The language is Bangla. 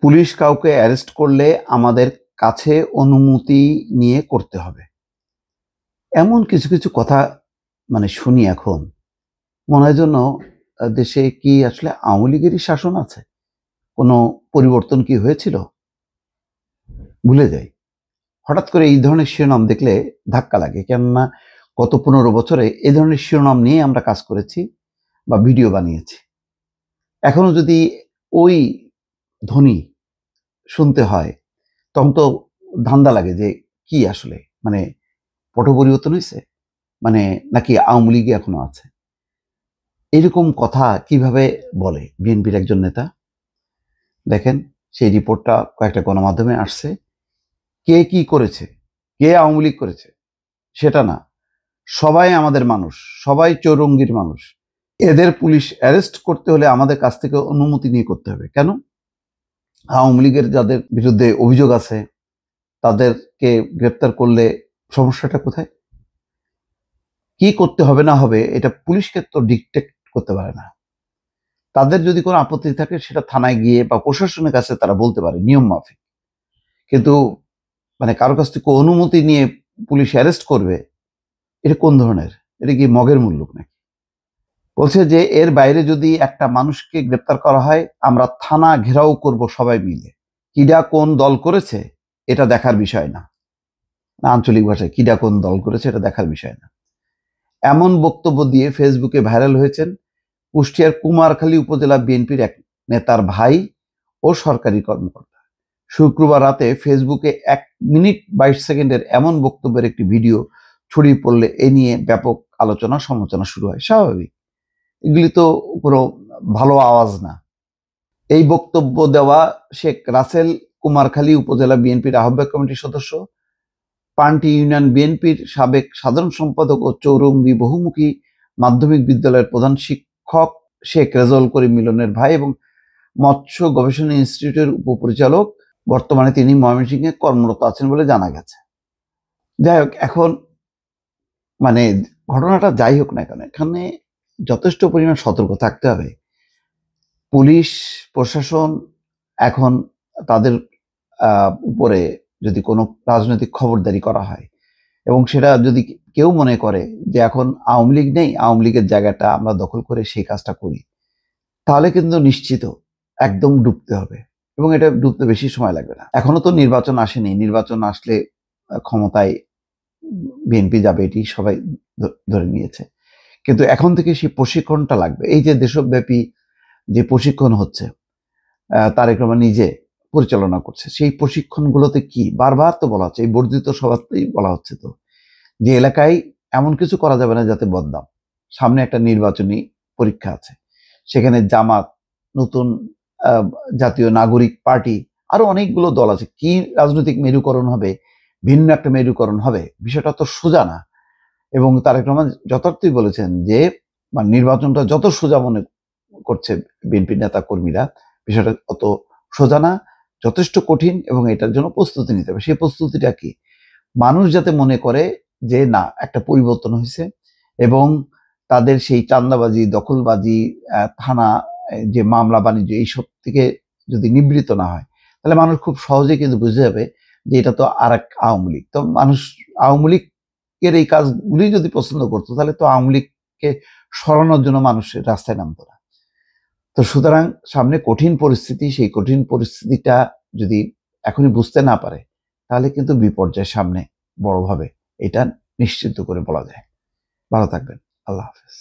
পুলিশ কাউকে অ্যারেস্ট করলে আমাদের কাছে অনুমতি নিয়ে করতে হবে। এমন কিছু কিছু কথা শুনি এখন। মনে হয় যেন দেশে কি আসলে আওয়ামী লীগেরই শাসন আছে? কোনো পরিবর্তন কি হয়েছিল? ভুলে যাই। হঠাৎ করে এই ধরনের শিরোনাম দেখলে ধাক্কা লাগে। কেননা গত 15 বছরে এই ধরনের শিরোনাম নিয়ে আমরা কাজ করেছি বা ভিডিও বানিয়েছি। এখনো যদি ওই ধ্বনি শুনতে হয়, তখন তো ধান্দা লাগে যে কি আসলে মানে পট পরিবর্তন হয়েছে? নাকি আওয়ামী লীগই এখনো আছে? এরকম কথা কিভাবে বলে বিএনপির একজন নেতা? দেখেন, সেই রিপোর্টটা কয়েকটা গণমাধ্যমে আসছে। কে কি করেছে, কে আওয়ামী লীগ করেছে সেটা না। সবাই আমাদের মানুষ, সবাই চৌরঙ্গীর মানুষ। এদের পুলিশ অ্যারেস্ট করতে হলে আমাদের কাছ থেকে অনুমতি নিয়ে করতে হবে। কেন? আওয়ামী লীগের যাদের বিরুদ্ধে অভিযোগ আছে তাদেরকে গ্রেপ্তার করলে সমস্যাটা কোথায়? কি করতে হবে না হবে এটা পুলিশকে তো ডিকটেট করতে পারে না। তাদের যদি কোনো আপত্তি থাকে সেটা থানায় গিয়ে বা প্রশাসনের কাছে তারা বলতে পারে নিয়ম মাফিক। কিন্তু কারো কাছ থেকে অনুমতি নিয়ে পুলিশ অ্যারেস্ট করবে, এটা কোন ধরনের? এটা কি মগের মুল্লুক নাকি? বলছে যে এর বাইরে যদি একটা মানুষকে গ্রেপ্তার করা হয়, আমরা থানা ঘেরাও করব সবাই মিলে। কিডা কোন দল করেছে এটা দেখার বিষয় না। আঞ্চলিক ভাষায় কিডা কোন দল করেছে এটা দেখার বিষয় না। এমন বক্তব্য দিয়ে ফেসবুকে ভাইরাল হয়েছেন কুষ্টিয়ার কুমারখালী উপজেলা বিএনপির এক নেতার ভাই ও সরকারি কর্মকর্তা। শুক্রবার রাতে ফেসবুকে 1 মিনিট 22 সেকেন্ডের এমন বক্তব্যের একটি ভিডিও ছড়িয়ে পড়লে এ নিয়ে ব্যাপক আলোচনা সমালোচনা শুরু হয়। স্বাভাবিক, এগুলি তো কোনো ভালো আওয়াজ না। এই বক্তব্য দেওয়া শেখ রাসেল কুমারখালী উপজেলা বিএনপির আহ্বায়ক কমিটির সদস্য, পান্টি ইউনিয়ন বিএনপির সাবেক সাধারণ সম্পাদক ও চৌরঙ্গী বহুমুখী মাধ্যমিক বিদ্যালয়ের প্রধান শিক্ষক শেখ রেজাউল করিম মিলনের ভাই এবং মৎস্য গবেষণা ইনস্টিটিউটের উপপরিচালক। বর্তমানে তিনি ময়মনসিংহে কর্মরত আছেন বলে জানা গেছে। যাই হোক, এখন ঘটনাটা যাই হোক না কেন, এখানে যথেষ্ট পরিমাণ সতর্ক থাকতে হবে। পুলিশ প্রশাসন এখন তাদের উপরে যদি কোনো রাজনৈতিক খবরদারি করা হয় এবং সেটা যদি কেউ মনে করে যে এখন আওয়ামী লীগ নেই, আওয়ামী লীগের জায়গাটা আমরা দখল করে সেই কাজটা করি, তাহলে কিন্তু নিশ্চিত একদম ডুবতে হবে এবং এটা ডুবতে বেশি সময় লাগবে না। এখনো তো নির্বাচন আসেনি। নির্বাচন আসলে ক্ষমতায় বিএনপি যাবে, এটি সবাই ধরে নিয়েছে। কিন্তু এখন থেকে সেই প্রশিক্ষণটা লাগবে। এই যে দেশব্যাপী যে প্রশিক্ষণ হচ্ছে, তারেক রহমান নিজে পরিচালনা করছে, সেই প্রশিক্ষণগুলোতে কি বারবার তো বলা হচ্ছে, এই বর্ধিত সভাতেই বলা হচ্ছে তো যে এলাকায় এমন কিছু করা যাবে না যাতে বদনাম। সামনে একটা নির্বাচনী পরীক্ষা আছে, সেখানে জামাত, নতুন জাতীয় নাগরিক পার্টি, আরো অনেকগুলো দল আছে। কি রাজনৈতিক মেরুকরণ হবে, ভিন্ন একটা মেরুকরণ হবে, বিষয়টা তো সোজা না। এবং তারেক রহমান যথার্থই বলেছেন যে নির্বাচনটা যত সোজা মনে করছে বিএনপি নেতা কর্মীরা, বিষয়টা অত সোজা না, যথেষ্ট কঠিন এবং এটার জন্য প্রস্তুতি নিতে হবে। সেই প্রস্তুতিটা কি? মানুষ যাতে মনে করে যে না, একটা পরিবর্তন হয়েছে এবং তাদের সেই চাঁদাবাজি, দখলবাজি, থানা যে মামলা বাণিজ্য এইসব থেকে যদি নিবৃত্ত না হয়, তাহলে মানুষ খুব সহজে কিন্তু বুঝে যাবে যে এটা তো আর এক আওয়ামী লীগ। তো মানুষ আওয়ামী লীগের এই কাজগুলি যদি পছন্দ করতো, তাহলে তো আওয়ামী লীগকে সরানোর জন্য মানুষের রাস্তায় নামতো না। তো সুতরাং সামনে কঠিন পরিস্থিতি, সেই কঠিন পরিস্থিতিটা যদি এখনই বুঝতে না পারে, তাহলে কিন্তু বিপর্যয় সামনে বড়ভাবে, এটা নিশ্চিত করে বলা যায়। ভালো থাকবেন। আল্লাহ হাফেজ।